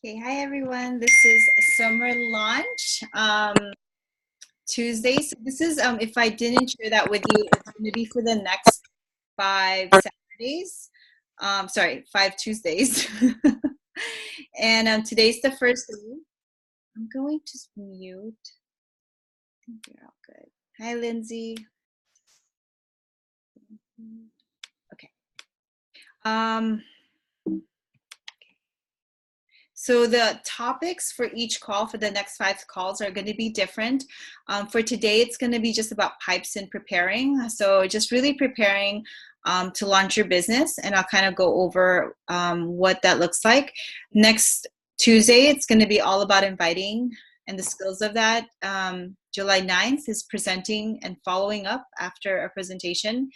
Okay, hi everyone. This is summer launch Tuesday. So this is if I didn't share that with you, it's going to be for the next 5 Saturdays. Sorry, 5 Tuesdays. And today's the first day. I'm going to mute. I think you're all good. Hi, Lindsay. Okay. So the topics for each call for the next 5 calls are going to be different. For today, it's going to be just about pipes and preparing. So just really preparing to launch your business, and I'll kind of go over what that looks like. Next Tuesday, it's going to be all about inviting and the skills of that. July 9th is presenting and following up after a presentation.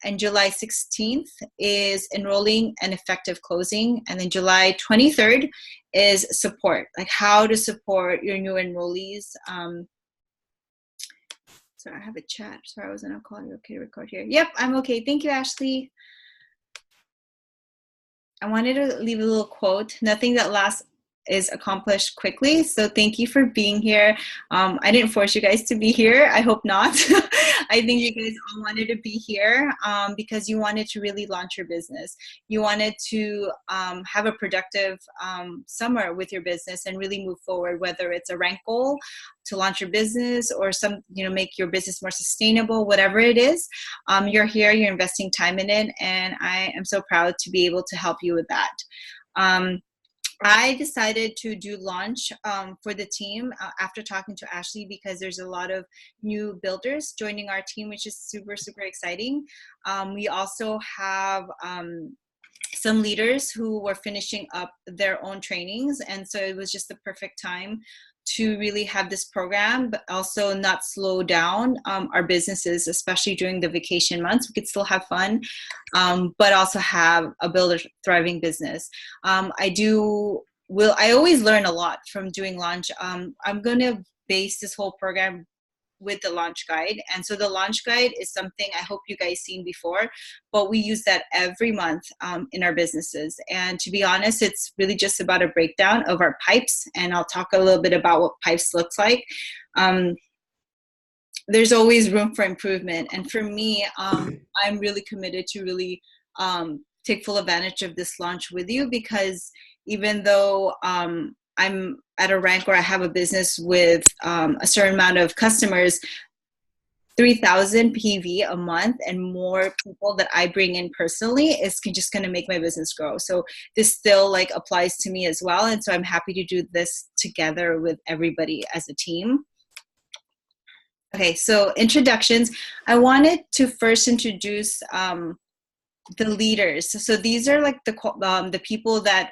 And July 16th is enrolling and effective closing. And then July 23rd is support, like how to support your new enrollees. Sorry, I have a chat. Sorry, I wasn't on call. You're okay to record here? Yep, I'm okay. Thank you, Ashley. I wanted to leave a little quote. Nothing that lasts is accomplished quickly. So thank you for being here. I didn't force you guys to be here. I hope not. I think you guys all wanted to be here because you wanted to really launch your business. You wanted to have a productive summer with your business and really move forward, whether it's a rank goal to launch your business or make your business more sustainable, whatever it is. You're here, you're investing time in it, and I am so proud to be able to help you with that. I decided to do launch for the team after talking to Ashley because there's a lot of new builders joining our team, which is super, super exciting. We also have some leaders who were finishing up their own trainings, and so it was just the perfect time to really have this program, but also not slow down our businesses, especially during the vacation months. We could still have fun, but also have a build a thriving business. I always learn a lot from doing launch. I'm going to base this whole program with the launch guide. And so the launch guide is something I hope you guys seen before, but we use that every month in our businesses. And to be honest, it's really just about a breakdown of our pipes. And I'll talk a little bit about what pipes looks like. There's always room for improvement. And for me, I'm really committed to really take full advantage of this launch with you, because even though I'm at a rank where I have a business with a certain amount of customers, 3,000 PV a month and more people that I bring in personally is just going to make my business grow. So this still applies to me as well. And so I'm happy to do this together with everybody as a team. Okay, so introductions. I wanted to first introduce the leaders. So these are the people that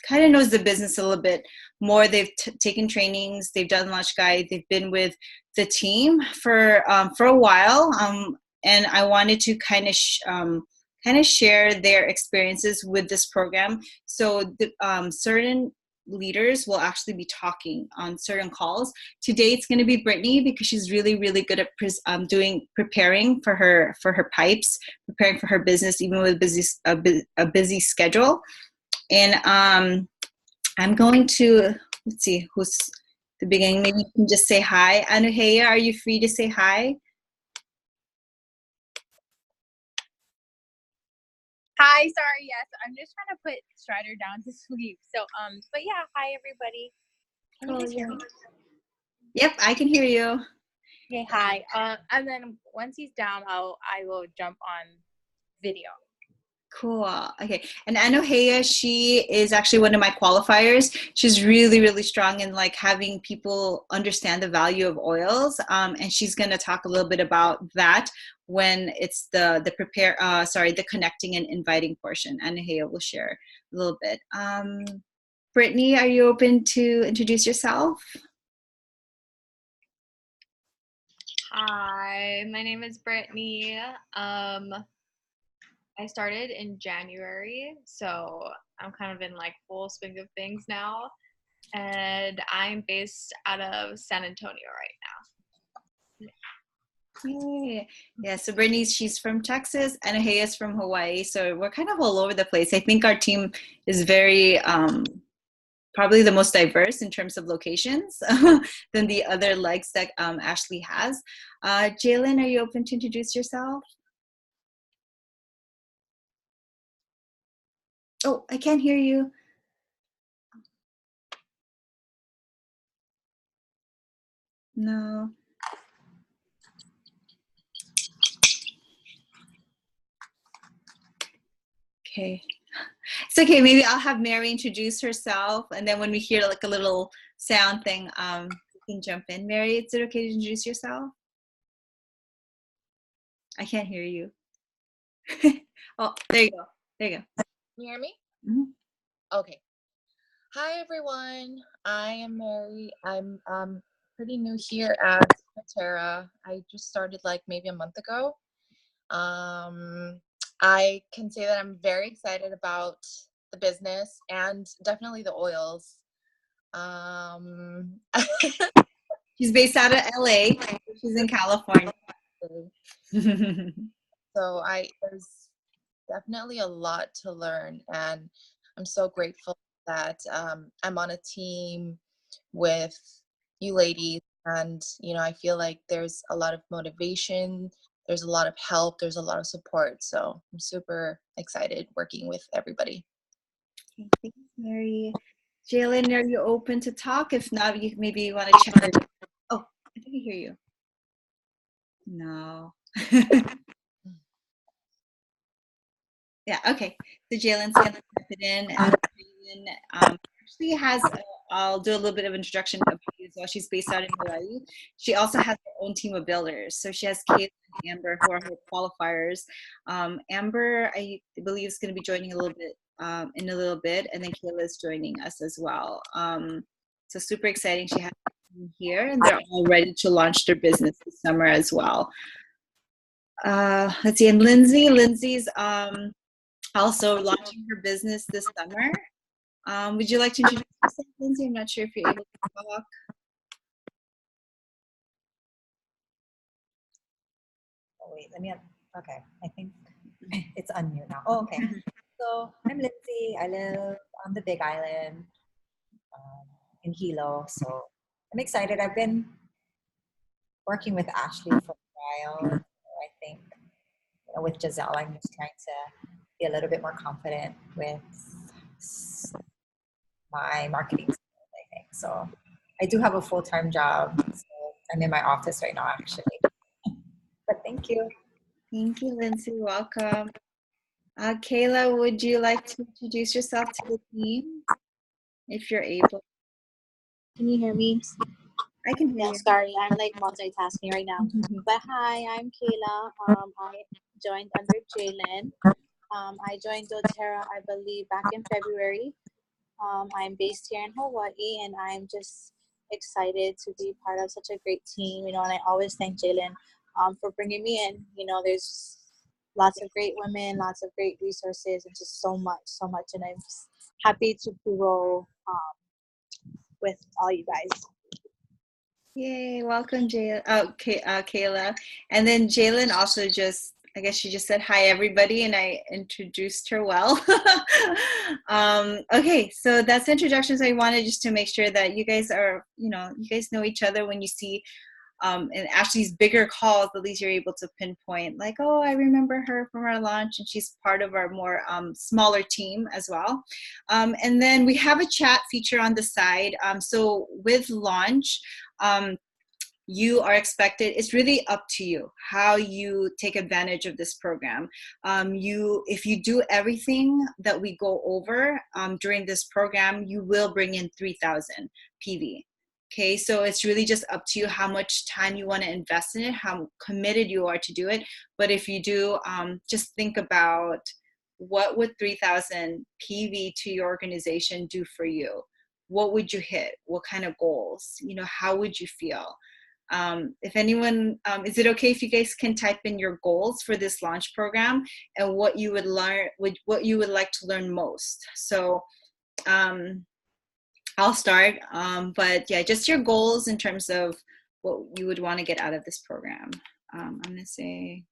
kind of knows the business a little bit more. They've taken trainings, they've done launch guide, they've been with the team for a while, and I wanted to kind of share their experiences with this program. So certain leaders will actually be talking on certain calls. Today it's going to be Brittany, because she's really, really good at preparing for her pipes, preparing for her business, even with a busy schedule. And I'm going to, let's see who's the beginning. Maybe you can just say hi. Anuheya, are you free to say hi? Hi, sorry, yes. I'm just trying to put Strider down to sleep. So, but yeah, hi everybody. Can you guys hear me? Yep, I can hear you. Okay, hi. And then once he's down, I will jump on video. Cool. Okay. And Anuheya, she is actually one of my qualifiers. She's really, really strong in having people understand the value of oils. And she's going to talk a little bit about that when it's the connecting and inviting portion. Anuheya will share a little bit. Brittany, are you open to introduce yourself? Hi, my name is Brittany. I started in January, so I'm kind of in full swing of things now, and I'm based out of San Antonio right now. Yeah, so Brittany, she's from Texas, and Anuheya is from Hawaii, so we're kind of all over the place. I think our team is very probably the most diverse in terms of locations than the other legs that Ashley has. Jalen, are you open to introduce yourself? Oh, I can't hear you. No. Okay. It's okay. Maybe I'll have Mary introduce herself, and then when we hear like a little sound thing, you can jump in. Mary, is it okay to introduce yourself? I can't hear you. Oh, there you go. There you go. Can you hear me? Mhm. Okay. Hi, everyone. I am Mary. I'm pretty new here at Terra. I just started like maybe a month ago. I can say that I'm very excited about the business and definitely the oils. She's based out of LA. She's in California. So there's definitely a lot to learn, and I'm so grateful that I'm on a team with you ladies, and I feel like there's a lot of motivation, there's a lot of help, there's a lot of support. So I'm super excited working with everybody. Okay, thanks, Mary. Jalen, are you open to talk? If not, maybe you want to chat. Oh, I think I hear you. No. Yeah, okay. So Jalen's going to type it in. And Jalen actually has, I'll do a little bit of introduction of you as well. She's based out in Hawaii. She also has her own team of builders. So she has Kate and Amber, who are her qualifiers. Amber, I believe, is going to be joining a little bit in a little bit, and then Kayla is joining us as well. So super exciting. She has them here, and they're all ready to launch their business this summer as well. Let's see, and Lindsay's also launching her business this summer. Would you like to introduce yourself, Lindsay? I'm not sure if you're able to talk. Oh, wait, okay, I think it's unmute now. Oh, okay. So I'm Lindsay. I live on the Big Island in Hilo. So I'm excited. I've been working with Ashley for a while. I think with Giselle, I'm just trying to be a little bit more confident with my marketing skills, I think. So I do have a full-time job. So I'm in my office right now, actually. But thank you. Thank you, Lindsay. Welcome. Kayla, would you like to introduce yourself to the team, if you're able? Can you hear me? I can hear Yeah, you. sorry, I'm like multitasking right now. But hi, I'm Kayla. I joined under Jalen. I joined doTERRA, I believe, back in February. I'm based here in Hawaii, and I'm just excited to be part of such a great team. And I always thank Jalen for bringing me in. There's lots of great women, lots of great resources, and just so much. And I'm just happy to grow with all you guys. Yay, welcome, Kayla. And then Jalen also I guess she just said hi, everybody, and I introduced her well. Okay, so that's the introductions I wanted, just to make sure that you guys you guys know each other. When you see and Ashley's bigger calls, at least you're able to pinpoint, like, oh, I remember her from our launch, and she's part of our more smaller team as well. And then we have a chat feature on the side. So with launch, you are expected, it's really up to you how you take advantage of this program. If you do everything that we go over during this program, you will bring in 3,000 PV. Okay, so it's really just up to you how much time you want to invest in it, how committed you are to do it. But if you do, just think about, what would 3,000 PV to your organization do for you? What would you hit? What kind of goals? How would you feel? If anyone, is it okay if you guys can type in your goals for this launch program and what you would learn, what you would like to learn most? So I'll start, but yeah, just your goals in terms of what you would want to get out of this program. I'm gonna say,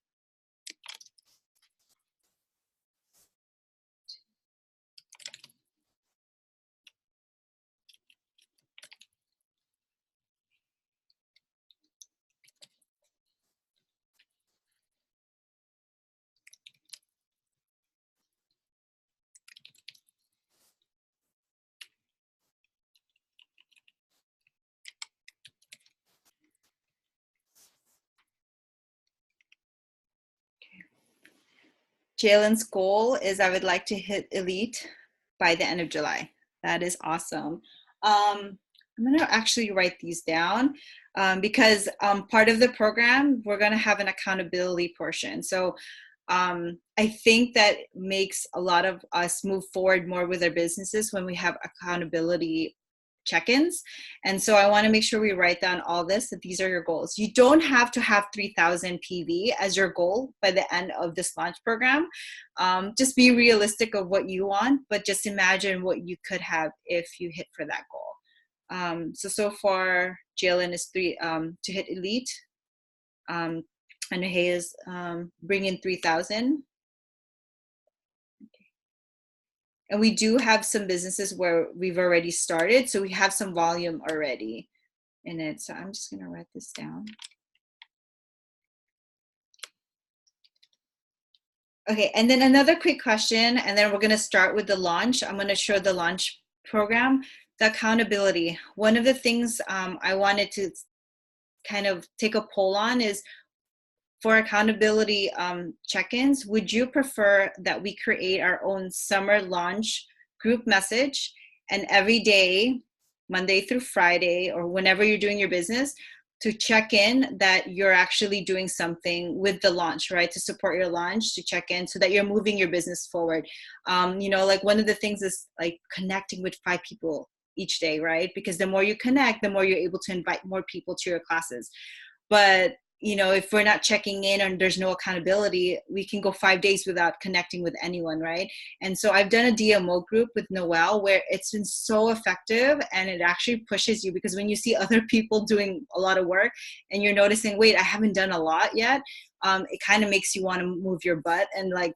Jalen's goal is I would like to hit elite by the end of July. That is awesome. I'm going to actually write these down because part of the program, we're going to have an accountability portion. So I think that makes a lot of us move forward more with our businesses when we have accountability check-ins. And so I want to make sure we write down all this, that these are your goals. You don't have to have 3,000 PV as your goal by the end of this launch program. Just be realistic of what you want, but just imagine what you could have if you hit for that goal. So far, Jalen is to hit elite. And Hay is bring in 3,000. And we do have some businesses where we've already started, so we have some volume already in it. So I'm just gonna write this down. Okay, and then another quick question, and then we're gonna start with the launch. I'm gonna show the launch program, the accountability. One of the things I wanted to kind of take a poll on is, for accountability check-ins, would you prefer that we create our own summer launch group message, and every day, Monday through Friday, or whenever you're doing your business, to check in that you're actually doing something with the launch, right? To support your launch, to check in so that you're moving your business forward. Like one of the things is like connecting with 5 people each day, right? Because the more you connect, the more you're able to invite more people to your classes. But if we're not checking in and there's no accountability, we can go 5 days without connecting with anyone, right? And so I've done a DMO group with Noelle where it's been so effective, and it actually pushes you, because when you see other people doing a lot of work and you're noticing, wait, I haven't done a lot yet, it kind of makes you want to move your butt and like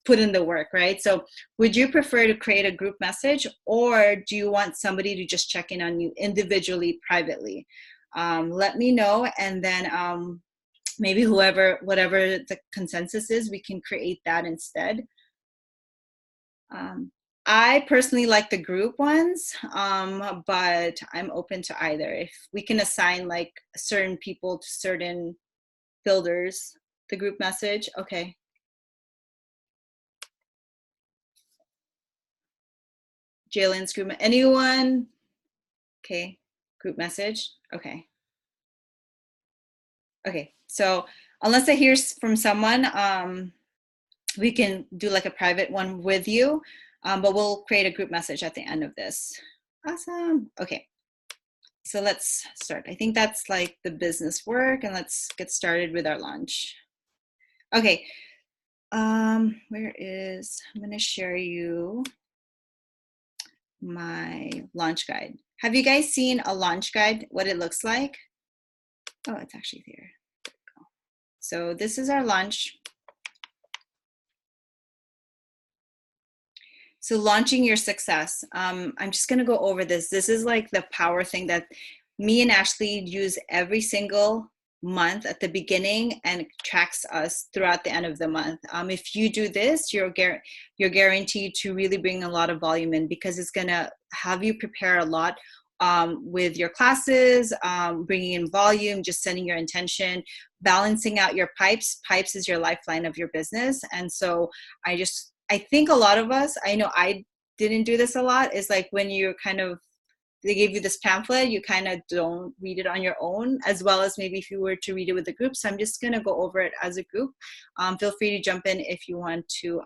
put in the work, right? So would you prefer to create a group message, or do you want somebody to just check in on you individually, privately? Let me know, and then maybe whatever the consensus is, we can create that instead. I personally like the group ones, but I'm open to either. If we can assign like certain people to certain builders, the group message, okay. Jalen's group, anyone? Okay, group message, okay. Okay, so unless I hear from someone, we can do like a private one with you, but we'll create a group message at the end of this. Awesome. Okay, so let's start. I think that's like the business work, and let's get started with our launch. Okay, I'm gonna share you my launch guide. Have you guys seen a launch guide, what it looks like? Oh, it's actually there. There we go. So this is our launch. So launching your success. I'm just gonna go over this. This is like the power thing that me and Ashley use every single month at the beginning, and it tracks us throughout the end of the month. If you do this, you're guaranteed to really bring a lot of volume in, because it's gonna have you prepare a lot with your classes, bringing in volume, just setting your intention, balancing out your pipes. Pipes is your lifeline of your business. And so I think a lot of us, I know I didn't do this a lot, is like when you're they gave you this pamphlet, you kind of don't read it on your own, as well as maybe if you were to read it with a group. So I'm just gonna go over it as a group. Feel free to jump in if you want to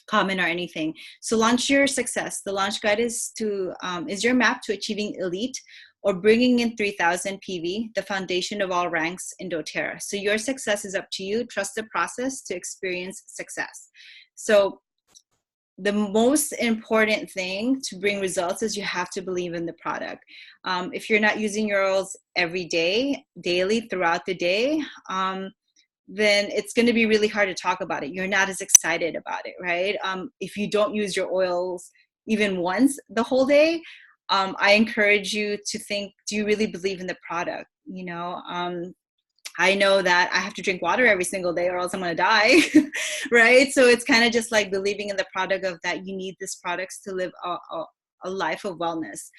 comment or anything. So launch your success. The launch guide is your map to achieving elite or bringing in 3,000 PV, the foundation of all ranks in doTERRA. So your success is up to you. Trust the process to experience success. So the most important thing to bring results is you have to believe in the product. If you're not using your oils every day, daily, throughout the day, then it's going to be really hard to talk about it. You're not as excited about it, right? If you don't use your oils even once the whole day, I encourage you to think, do you really believe in the product? I know that I have to drink water every single day or else I'm going to die, right? So it's kind of just like believing in the product, of that you need these products to live a life of wellness.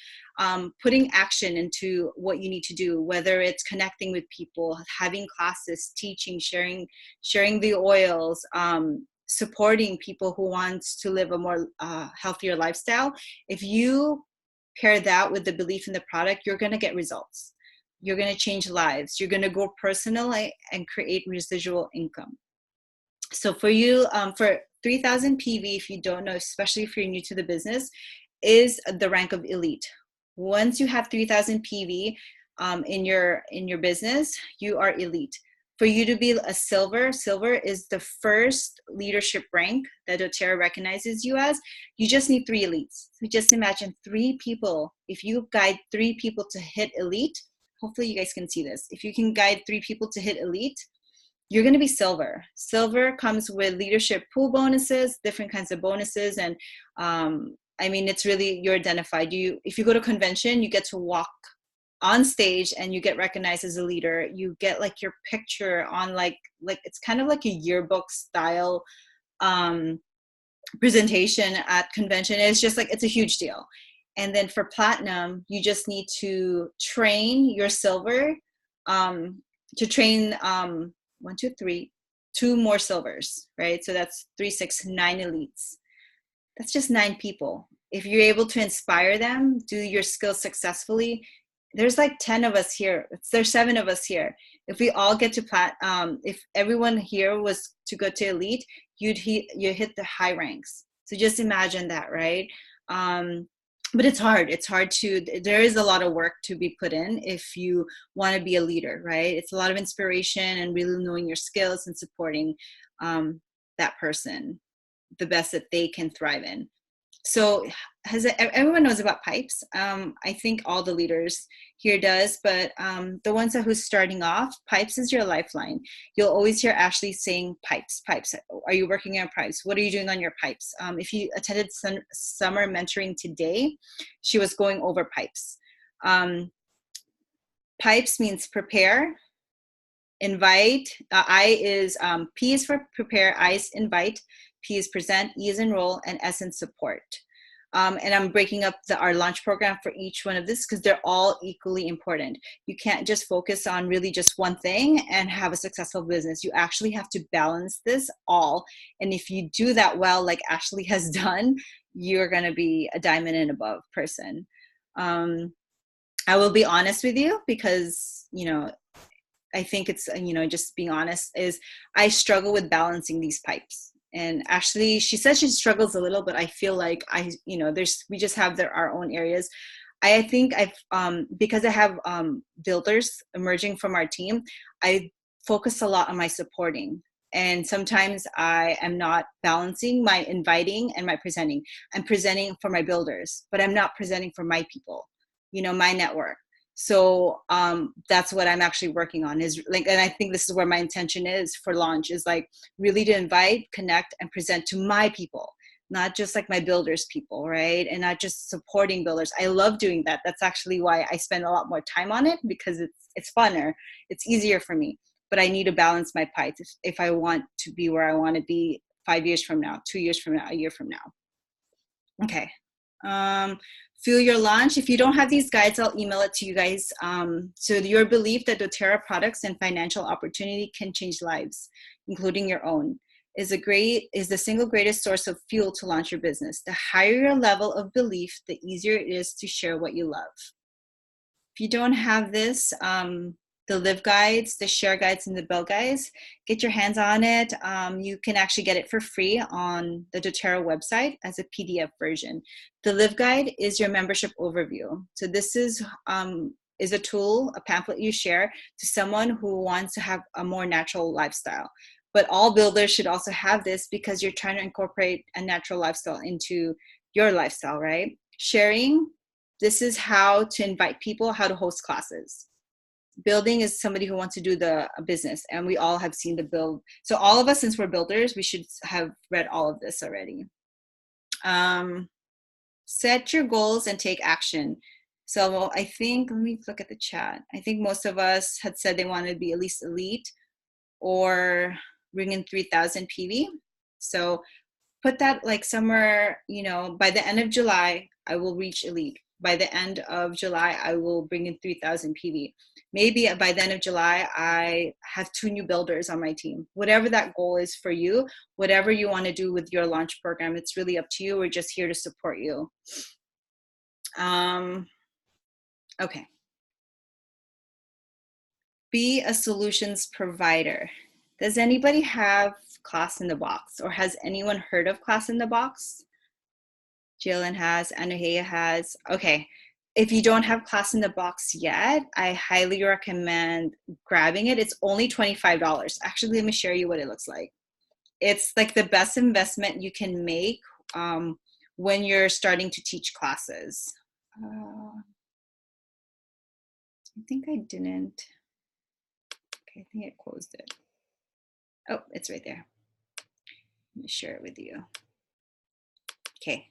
Putting action into what you need to do, whether it's connecting with people, having classes, teaching, sharing the oils, supporting people who want to live a more healthier lifestyle. If you pair that with the belief in the product, you're going to get results. You're going to change lives. You're going to grow personally and create residual income. So for you, for 3000 PV, if you don't know, especially if you're new to the business, is the rank of elite. Once you have 3000 PV in your business, you are elite. For you to be a silver is the first leadership rank that doTERRA recognizes you as. You just need 3 elites. So just imagine 3 people. If you guide 3 people to hit elite, hopefully you guys can see this. If you can guide 3 people to hit elite, you're going to be silver. Silver comes with leadership pool bonuses, different kinds of bonuses. And I mean, it's really, you're identified. If you go to convention, you get to walk on stage and you get recognized as a leader. You get like your picture on like it's kind of like a yearbook style presentation at convention. It's just like, it's a huge deal. And then for platinum, you just need to train your silver to train 1, 2, 3, 2 more silvers, right? So that's 3, 6, 9 elites. That's just 9 people. If you're able to inspire them, do your skills successfully, there's like 10 of us here. There's 7 of us here. If we all get to if everyone here was to go to elite, you hit the high ranks. So just imagine that, right? But it's hard. There is a lot of work to be put in if you want to be a leader, right? It's a lot of inspiration and really knowing your skills and supporting that person the best that they can thrive in. So everyone knows about pipes. I think all the leaders here does, but the ones who's starting off, pipes is your lifeline. You'll always hear Ashley saying pipes. Are you working on pipes? What are you doing on your pipes? If you attended summer mentoring today, she was going over pipes. Pipes means prepare, invite. P is for prepare, I is invite, P is present, E is enroll, and S is support. And I'm breaking up our launch program for each one of this because they're all equally important. You can't just focus on really just one thing and have a successful business. You actually have to balance this all. And if you do that well, like Ashley has done, you're going to be a diamond and above person. I will be honest with you because, I think it's, just being honest, is I struggle with balancing these pipes. And Ashley, she says she struggles a little, but I feel like we just have our own areas. I think because I have builders emerging from our team, I focus a lot on my supporting. And sometimes I am not balancing my inviting and my presenting. I'm presenting for my builders, but I'm not presenting for my people, my network. So that's what I'm actually working on is like, and I think this is where my intention is for launch is like really to invite, connect, and present to my people, not just like my builders people, right? And not just supporting builders. I love doing that. That's actually why I spend a lot more time on it because it's funner. It's easier for me, but I need to balance my pipes if I want to be where I want to be 5 years from now, 2 years from now, a year from now. Okay. Feel your launch. If you don't have these guides, I'll email it to you guys. So your belief that doTERRA products and financial opportunity can change lives, including your own, is the single greatest source of fuel to launch your business. The higher your level of belief, the easier it is to share what you love. If you don't have this, the live guides, the share guides, and the build guides, get your hands on it. You can actually get it for free on the doTERRA website as a PDF version. The live guide is your membership overview. So this is a tool, a pamphlet you share to someone who wants to have a more natural lifestyle. But all builders should also have this because you're trying to incorporate a natural lifestyle into your lifestyle, right? Sharing, this is how to invite people, how to host classes. Building is somebody who wants to do a business, and we all have seen the build. So all of us, since we're builders, we should have read all of this already. Set your goals and take action. So I think, let me look at the chat. I think most of us had said they wanted to be at least elite or bring in 3000 PV. So put that like somewhere, by the end of July, I will reach elite. By the end of July, I will bring in 3,000 PV. Maybe by the end of July, I have 2 new builders on my team. Whatever that goal is for you, whatever you want to do with your launch program, it's really up to you. We're just here to support you. Okay. Be a solutions provider. Does anybody have Class in the Box, or has anyone heard of Class in the Box? Jalen has, Anuhea has. Okay. If you don't have Class in the Box yet, I highly recommend grabbing it. It's only $25. Actually, let me share you what it looks like. It's like the best investment you can make when you're starting to teach classes. I think I didn't. Okay, I think I closed it. Oh, it's right there. Let me share it with you. Okay.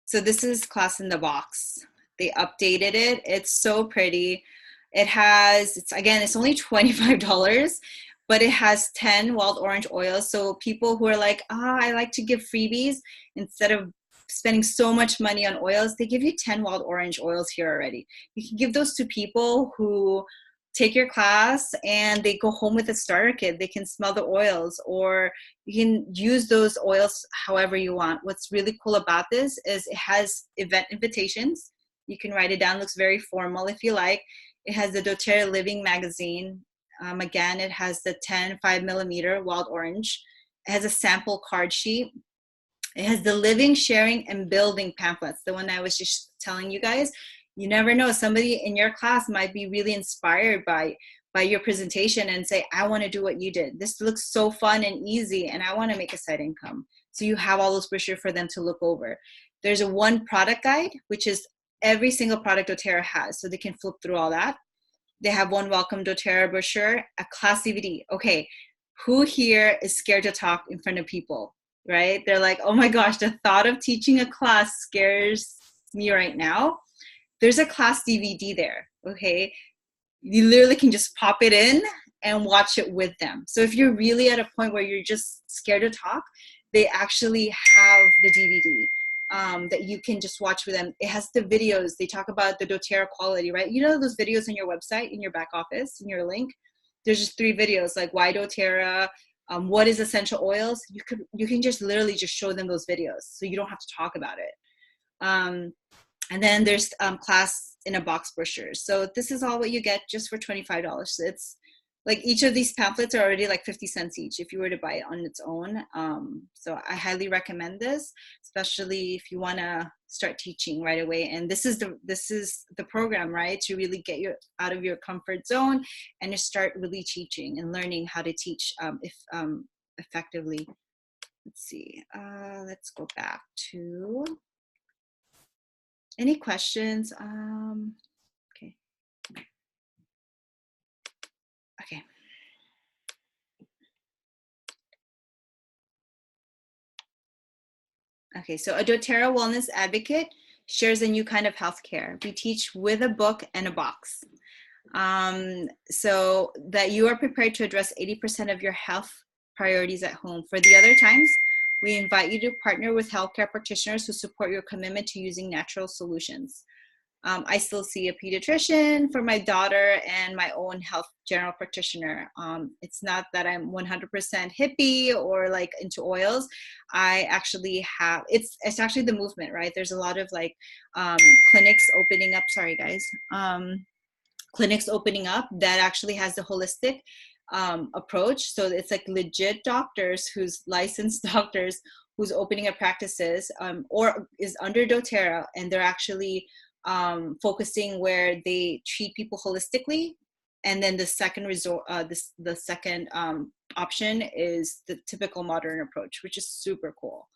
So this is Class in the Box. They updated it. It's so pretty. It has, it's only $25, but it has 10 wild orange oils. So people who are like, I like to give freebies, instead of spending so much money on oils, they give you 10 wild orange oils here already. You can give those to people who take your class and they go home with a starter kit. They can smell the oils, or you can use those oils however you want. What's really cool about this is it has event invitations. You can write it down. It looks very formal if you like. It has the doTERRA Living magazine. Again, it has the 10 5mm wild orange. It has a sample card sheet. It has the living, sharing, and building pamphlets, the one I was just telling you guys. You never know, somebody in your class might be really inspired by your presentation and say, I want to do what you did. This looks so fun and easy, and I want to make a side income. So you have all those brochures for them to look over. There's a one product guide, which is every single product doTERRA has, so they can flip through all that. They have one Welcome doTERRA brochure, a class DVD. Okay, who here is scared to talk in front of people, right? They're like, oh my gosh, the thought of teaching a class scares me right now. There's a class DVD there, okay? You literally can just pop it in and watch it with them. So if you're really at a point where you're just scared to talk, they actually have the DVD that you can just watch with them. It has the videos. They talk about the doTERRA quality, right? You know those videos in your website, in your back office, in your link? There's just 3 videos, like why doTERRA, what is essential oils? You can just literally just show them those videos, so you don't have to talk about it. And then there's Class in a Box brochures. So this is all what you get just for $25. It's like each of these pamphlets are already like 50 cents each if you were to buy it on its own. So I highly recommend this, especially if you want to start teaching right away. And this is the program, right, to really get you out of your comfort zone and to start really teaching and learning how to teach effectively. Let's see. Let's go back to. Any questions? Okay. Okay. Okay, so a doTERRA Wellness Advocate shares a new kind of healthcare. We teach with a book and a box, so that you are prepared to address 80% of your health priorities at home. For the other times, we invite you to partner with healthcare practitioners who support your commitment to using natural solutions. I still see a pediatrician for my daughter and my own health general practitioner. It's not that I'm 100% hippie or like into oils. I actually have, it's actually the movement, right? There's a lot of like clinics opening up, sorry guys, clinics opening up that actually has the holistic approach. So it's like legit doctors who's licensed doctors who's opening up practices or is under doTERRA, and they're actually focusing where they treat people holistically. And then the second resort, the second option is the typical modern approach, which is super cool.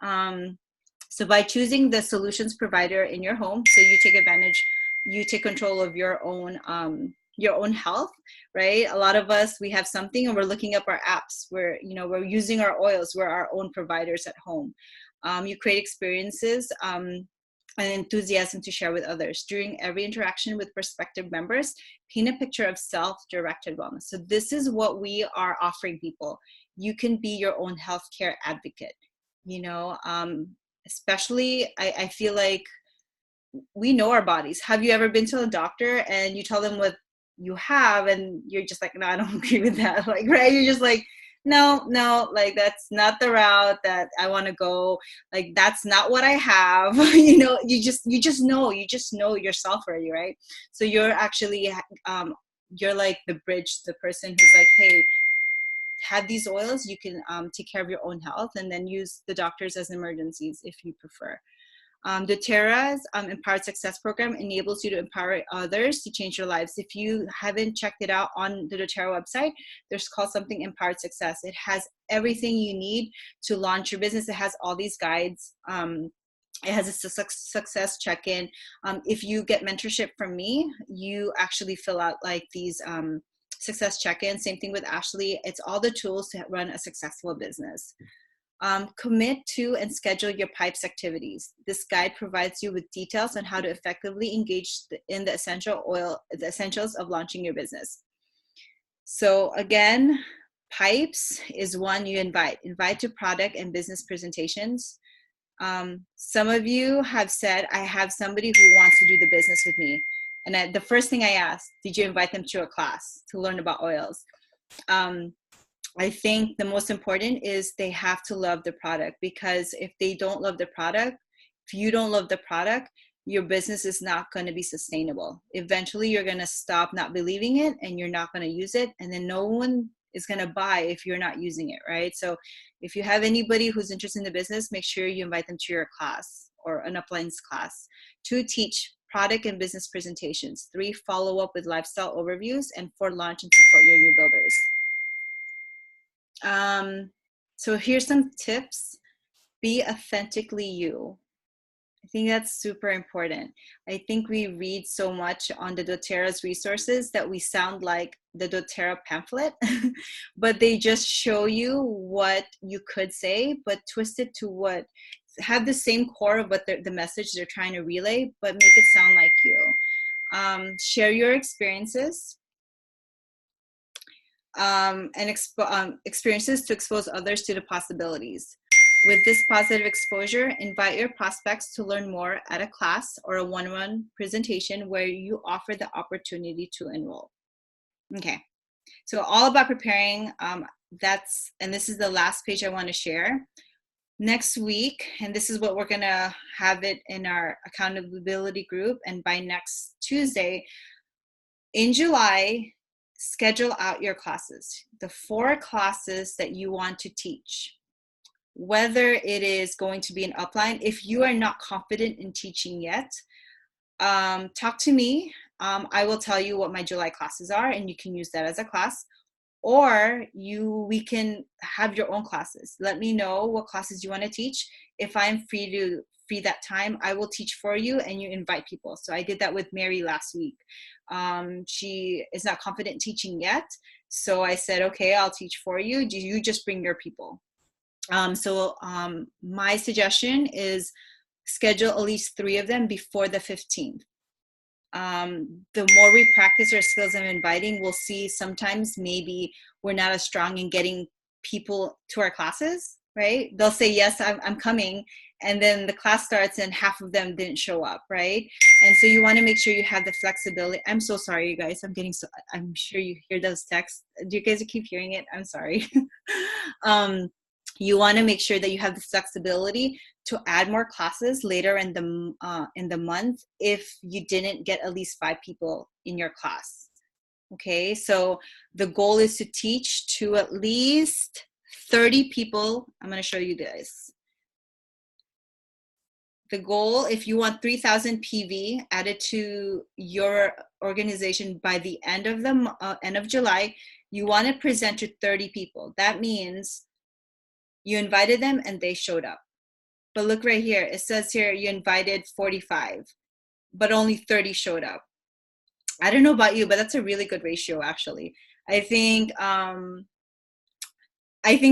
So by choosing the solutions provider in your home, so you take advantage, you take control of your own health, right? A lot of us, we have something and we're looking up our apps. We're using our oils. We're our own providers at home. You create experiences and enthusiasm to share with others. During every interaction with prospective members, paint a picture of self-directed wellness. So this is what we are offering people. You can be your own healthcare advocate. especially I feel like we know our bodies. Have you ever been to a doctor and you tell them what you have and you're just like, no, I don't agree with that. Like, right? You're just like, no, like that's not the route that I want to go. Like, that's not what I have. You just know yourself already, right? So you're actually, you're like the bridge, the person who's like, hey, have these oils, you can take care of your own health, and then use the doctors as emergencies if you prefer. doTERRA's Empowered Success Program enables you to empower others to change their lives. If you haven't checked it out on the doTERRA website, there's called something Empowered Success. It has everything you need to launch your business. It has all these guides. It has a success check-in. If you get mentorship from me, you actually fill out like these success check-in. Same thing with Ashley. It's all the tools to run a successful business. Commit to and schedule your PIPES activities. This guide provides you with details on how to effectively engage in the essentials of launching your business. So again, PIPES is one you invite to product and business presentations. Some of you have said, I have somebody who wants to do the business with me. And the first thing I asked, did you invite them to a class to learn about oils? I think the most important is they have to love the product, because if they don't love the product, if you don't love the product, your business is not going to be sustainable. Eventually, you're going to stop not believing it and you're not going to use it. And then no one is going to buy if you're not using it, right? So if you have anybody who's interested in the business, make sure you invite them to your class or an uplines class. 2, teach product and business presentations. 3, follow up with lifestyle overviews. And 4, launch and support your new builders. So here's some tips. Be authentically you. I think that's super important. I think we read so much on the doTERRA's resources that we sound like the doTERRA pamphlet, but they just show you what you could say, but twist it to have the same core of what the message they're trying to relay, but make it sound like you. Share your experiences. And experiences to expose others to the possibilities. With this positive exposure, invite your prospects to learn more at a class or a one-on-one presentation where you offer the opportunity to enroll. Okay, so all about preparing. And this is the last page I want to share. Next week, and this is what we're gonna have it in our accountability group, and by next Tuesday, in July, schedule out your classes, the 4 classes that you want to teach. Whether it is going to be an upline, if you are not confident in teaching yet, talk to me. I will tell you what my July classes are, and you can use that as a class. Or we can have your own classes. Let me know what classes you want to teach. If I'm free that time, I will teach for you, and you invite people. So I did that with Mary last week. She is not confident teaching yet, so I said, okay, I'll teach for you. Do you just bring your people? My suggestion is schedule at least 3 of them before the 15th. The more we practice our skills of inviting, we'll see sometimes maybe we're not as strong in getting people to our classes, right? They'll say, yes, I'm coming. And then the class starts and half of them didn't show up, right? And so you want to make sure you have the flexibility. I'm so sorry, you guys. I'm sure you hear those texts. Do you guys keep hearing it? I'm sorry. You want to make sure that you have the flexibility to add more classes later in the month if you didn't get at least 5 people in your class. Okay, so the goal is to teach to at least 30 people. I'm going to show you this. The goal, if you want 3,000 PV added to your organization by the end of July, you want to present to 30 people. That means you invited them and they showed up. But look right here. It says here you invited 45, but only 30 showed up. I don't know about you, but that's a really good ratio, actually. I think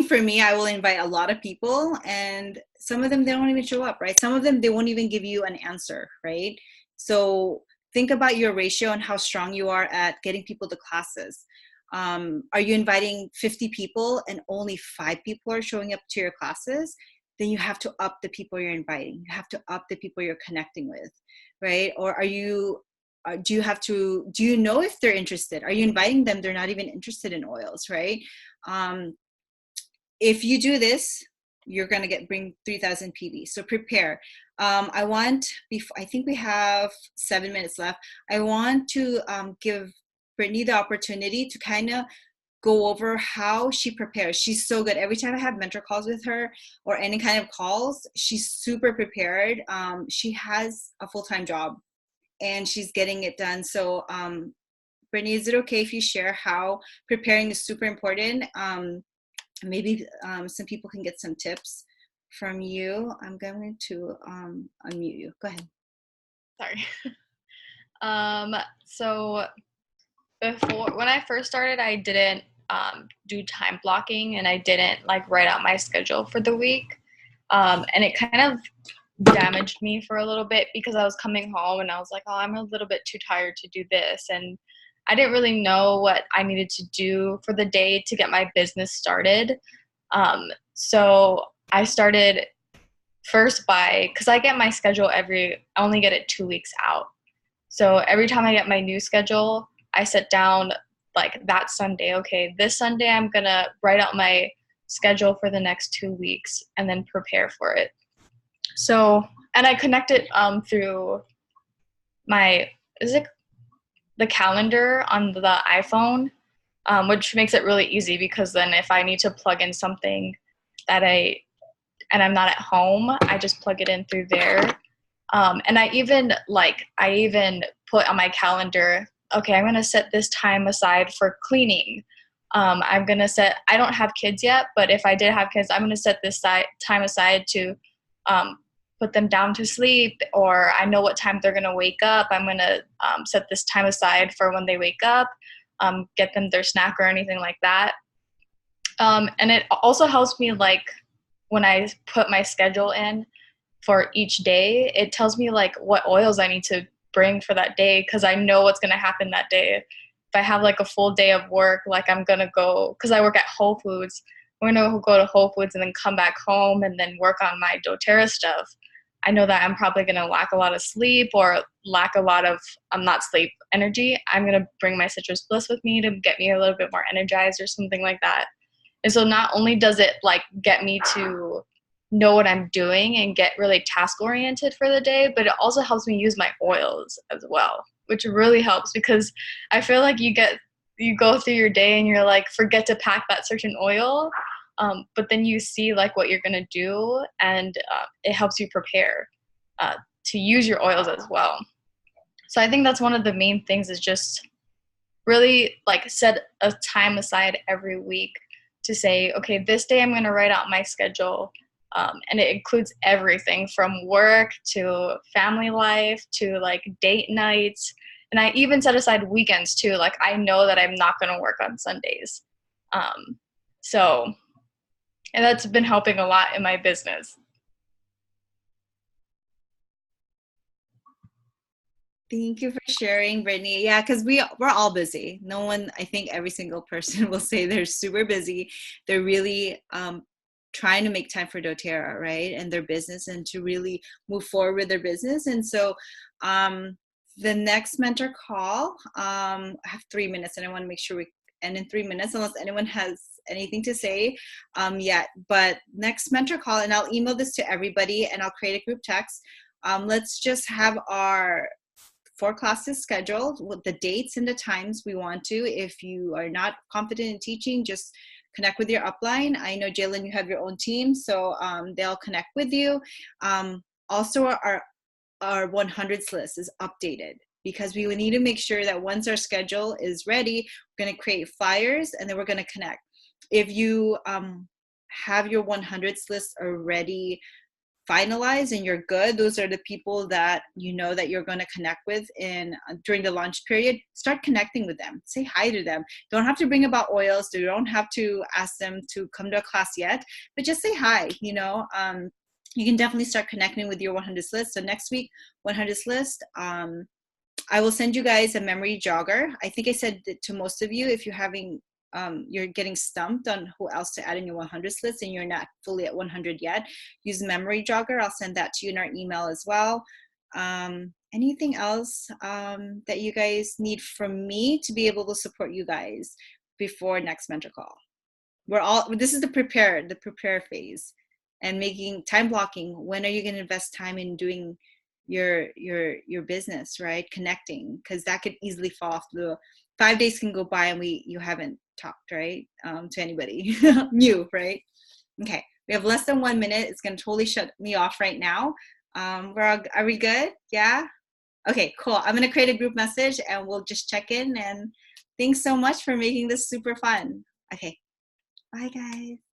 for me, I will invite a lot of people, and some of them, they don't even show up, right? Some of them, they won't even give you an answer, right? So think about your ratio and how strong you are at getting people to classes. Are you inviting 50 people and only 5 people are showing up to your classes? then you have to up the people you're inviting. You have to up the people you're connecting with, right? Or do you know if they're interested? Are you inviting them? They're not even interested in oils, right? If you do this, you're going to bring 3,000 PV. So prepare. I think we have 7 minutes left. I want to give Brittany the opportunity to kind of go over how she prepares. She's so good. Every time I have mentor calls with her or any kind of calls, she's super prepared. She has a full-time job and she's getting it done. So Brittany, is it okay if you share how preparing is super important? Maybe some people can get some tips from you. I'm going to unmute you. Go ahead. Sorry. So before, when I first started, I didn't do time blocking, and I didn't like write out my schedule for the week. And it kind of damaged me for a little bit because I was coming home and I was like, oh, I'm a little bit too tired to do this. And I didn't really know what I needed to do for the day to get my business started. So I started first because I get my schedule I only get it 2 weeks out. So every time I get my new schedule, I sit down like that Sunday, okay, this Sunday I'm going to write out my schedule for the next 2 weeks and then prepare for it. So, and I connect it through the calendar on the iPhone, which makes it really easy because then if I need to plug in something and I'm not at home, I just plug it in through there. And I even put on my calendar, okay, I'm going to set this time aside for cleaning. I don't have kids yet, but if I did have kids, I'm going to set this time aside to put them down to sleep, or I know what time they're going to wake up. I'm going to set this time aside for when they wake up, get them their snack or anything like that. And it also helps me, like, when I put my schedule in for each day, it tells me like what oils I need to bring for that day, because I know what's going to happen that day. If I have like a full day of work, like I'm going to go, because I work at Whole Foods, I'm going to go to Whole Foods and then come back home and then work on my doTERRA stuff. I know that I'm probably going to lack a lot of sleep or lack a lot of not sleep energy. I'm going to bring my Citrus Bliss with me to get me a little bit more energized or something like that. And so not only does it like get me to know what I'm doing and get really task oriented for the day, but it also helps me use my oils as well, which really helps, because I feel like you go through your day and you're like, forget to pack that certain oil. But then you see like what you're going to do, and it helps you prepare to use your oils as well. So I think that's one of the main things, is just really like set a time aside every week to say, okay, this day I'm going to write out my schedule. And it includes everything from work to family life to like date nights. And I even set aside weekends too. Like I know that I'm not going to work on Sundays. And that's been helping a lot in my business. Thank you for sharing, Brittany. Yeah, because we're all busy. No one, I think every single person will say they're super busy. They're really trying to make time for doTERRA, right? And their business, and to really move forward with their business. And so the next mentor call, I have 3 minutes, and I want to make sure we end in 3 minutes, unless anyone has anything to say yet. But next mentor call, and I'll email this to everybody, and I'll create a group text. Let's just have our 4 classes scheduled with the dates and the times we want to. If you are not confident in teaching, just connect with your upline. I know, Jalen, you have your own team, so they'll connect with you. Also, our 100s list is updated, because we need to make sure that once our schedule is ready, we're going to create flyers, and then we're going to connect. If you have your 100s list already finalized and you're good, those are the people that you know that you're going to connect with during the launch period. Start connecting with them. Say hi to them. Don't have to bring about oils. You don't have to ask them to come to a class yet, but just say hi. You can definitely start connecting with your 100s list. So next week, 100s list, I will send you guys a memory jogger. I think I said to most of you, if you're having you're getting stumped on who else to add in your 100s list and you're not fully at 100 yet, use Memory Jogger. I'll send that to you in our email as well. Anything else that you guys need from me to be able to support you guys before next mentor call? This is the prepare phase, and making time blocking. When are you going to invest time in doing your business, right? Connecting, because that could easily fall off. The 5 days can go by and you haven't talked, right, to anybody new, right? Okay, we have less than 1 minute. It's going to totally shut me off right now. Are we good? Yeah. Okay, cool. I'm going to create a group message and we'll just check in, and thanks so much for making this super fun. Okay, bye guys.